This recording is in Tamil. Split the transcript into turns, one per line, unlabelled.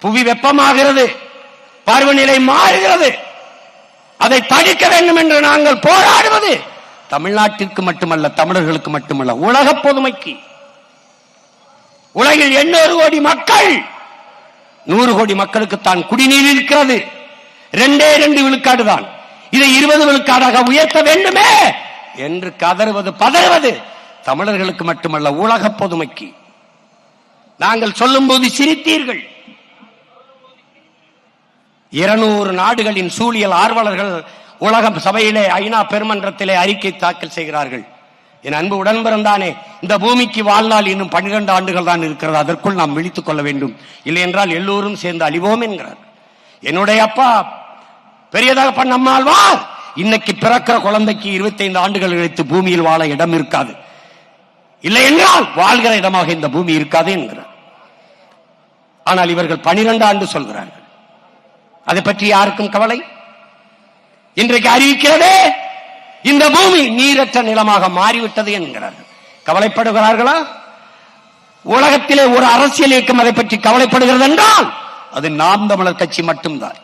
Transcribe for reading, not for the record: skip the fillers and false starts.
புவி வெப்பமாகிறது, பருவநிலை மாறுகிறது. அதை தடுக்க வேண்டும் என்று நாங்கள் போராடுவது தமிழ்நாட்டிற்கு மட்டுமல்ல, தமிழர்களுக்கு மட்டுமல்ல, உலக பொதுமைக்கு. உலகில் 800 கோடி மக்கள், 100 கோடி மக்களுக்கு தான் குடிநீர் இருக்கிறது. 2 விழுக்காடு தான். இதை 20 விழுக்காடாக உயர்த்த வேண்டுமே என்று கதறுவது பதறுவது தமிழர்களுக்கு மட்டுமல்ல, உலக பொதுமைக்கு. நாங்கள் சொல்லும் போது சிரித்தீர்கள். 200 நாடுகளின் சூழியல் ஆர்வலர்கள் உலக சபையிலே, ஐநா பெருமன்றத்திலே அறிக்கை தாக்கல் செய்கிறார்கள். என் அன்பு உடன்பிறந்தானே, இந்த பூமிக்கு வாழ்நாள் இன்னும் 12 ஆண்டுகள் தான் இருக்கிறது. அதற்குள் நாம் விழித்துக் கொள்ள வேண்டும், இல்லை என்றால் எல்லோரும் சேர்ந்து அழிவோம் என்கிறார். என்னுடைய அப்பா பெரியதகப்பன் நம்மாழ்வார் இன்னைக்கு பிறக்கிற குழந்தைக்கு 25 ஆண்டுகள் கழித்து பூமியில் வாழ இடம் இருக்காது, இல்லை என்றால் வாழ்கிற இடமாக இந்த பூமி இருக்காது என்கிறார். ஆனால் இவர்கள் 12 ஆண்டு சொல்கிறார்கள். அதை பற்றி யாருக்கும் கவலை? இன்றைக்கு அறிவிக்கிறதே இந்த பூமி நீரற்ற நிலமாக மாறிவிட்டது என்கிறார்கள். கவலைப்படுகிறார்களா? உலகத்திலே ஒரு அரசியல் இயக்கம் அதை பற்றி கவலைப்படுகிறது என்றால் அது நாம் தமிழர் கட்சி மட்டும்தான்.